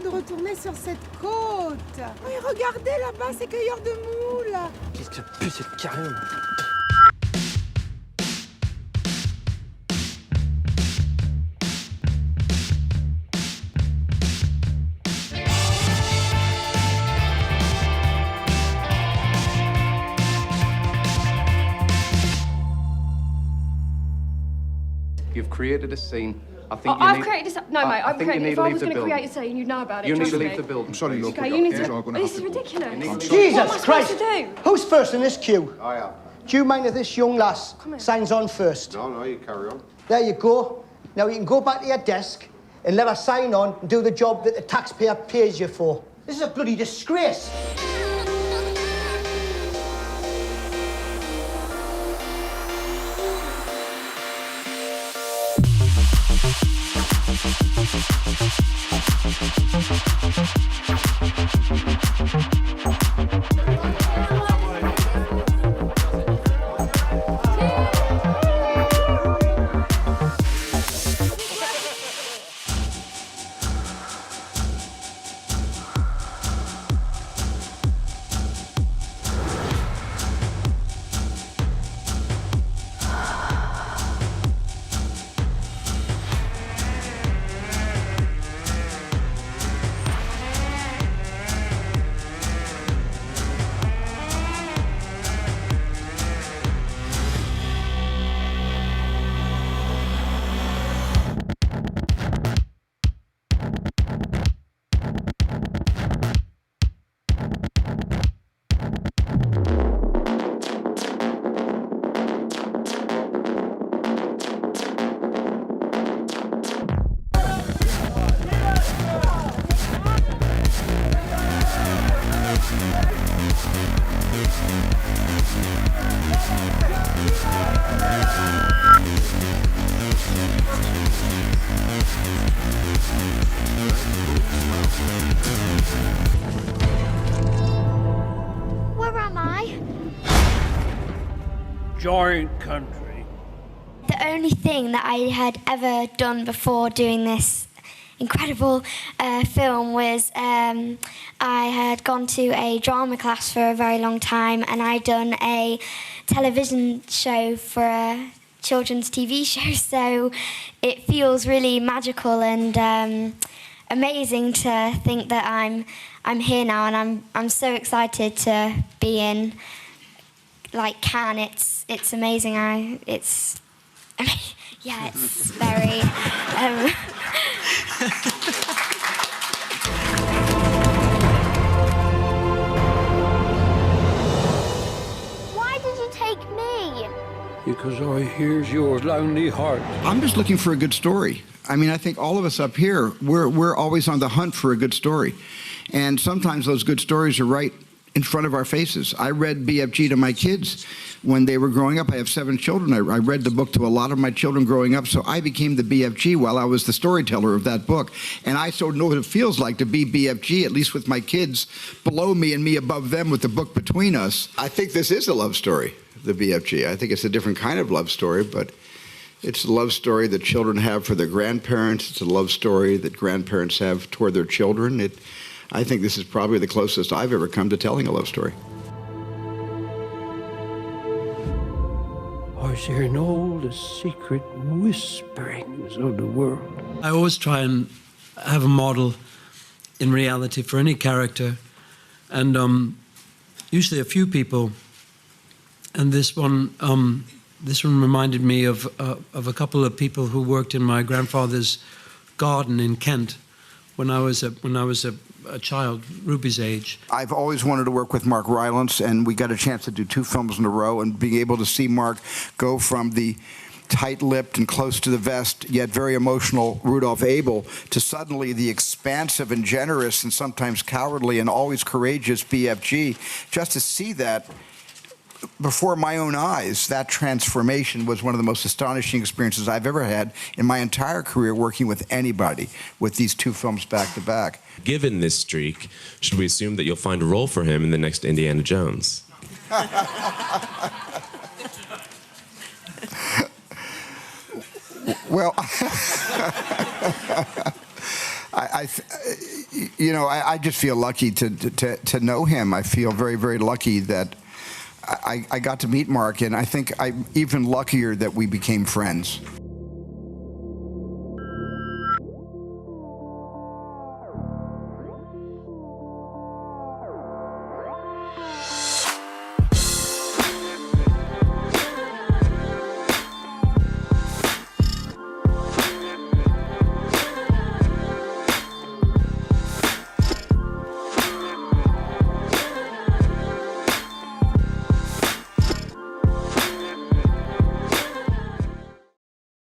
de retourner sur cette côte. Oui, regardez là-bas, ces cueilleurs de moules. Qu'est-ce que ça pue, cette carrière? You've created a scene. I think I've created a... No, mate, I've think you created... need If to I leave was the going to building. create a scene, you'd know about it, You need trust to leave me. the building. I'm sorry, look. Okay, you need to... I'm gonna This have is to- ridiculous. Jesus What am I Christ! supposed to do? Who's first in this queue? I am. Do you mind if this young lass Come here. signs on first? No, you carry on. There you go. Now you can go back to your desk and let her sign on and do the job that the taxpayer pays you for. This is a bloody disgrace. Where am I? Giant country. The only thing that I had ever done before doing this incredible film was I had gone to a drama class for a very long time, and I'd done a television show for a children's TV show, so it feels really magical and amazing to think that I'm here now, and I'm so excited to be in like Cannes. It's amazing. Yeah, it's very. Why did you take me? Because I hears your lonely heart. I'm just looking for a good story. I mean, I think all of us up here, we're always on the hunt for a good story. And sometimes those good stories are right in front of our faces. I read BFG to my kids when they were growing up. I have 7 children. I read the book to a lot of my children growing up, so I became the BFG while I was the storyteller of that book. And I sort of know what it feels like to be BFG, at least with my kids below me and me above them with the book between us. I think this is a love story, the BFG. I think it's a different kind of love story, but it's a love story that children have for their grandparents. It's a love story that grandparents have toward their children. I think this is probably the closest I've ever come to telling a love story. I was hearing all the secret whisperings of the world. I always try and have a model in reality for any character, and usually a few people. And this one reminded me of a couple of people who worked in my grandfather's garden in Kent when I was a child, Ruby's age. I've always wanted to work with Mark Rylance, and we got a chance to do 2 films in a row, and being able to see Mark go from the tight-lipped and close to the vest, yet very emotional Rudolph Abel, to suddenly the expansive and generous and sometimes cowardly and always courageous BFG, just to see that before my own eyes, that transformation was one of the most astonishing experiences I've ever had in my entire career working with anybody with these 2 films back to back. Given this streak, should we assume that you'll find a role for him in the next Indiana Jones? Well, I just feel lucky to know him. I feel very, very lucky that I got to meet Mark, and I think I'm even luckier that we became friends.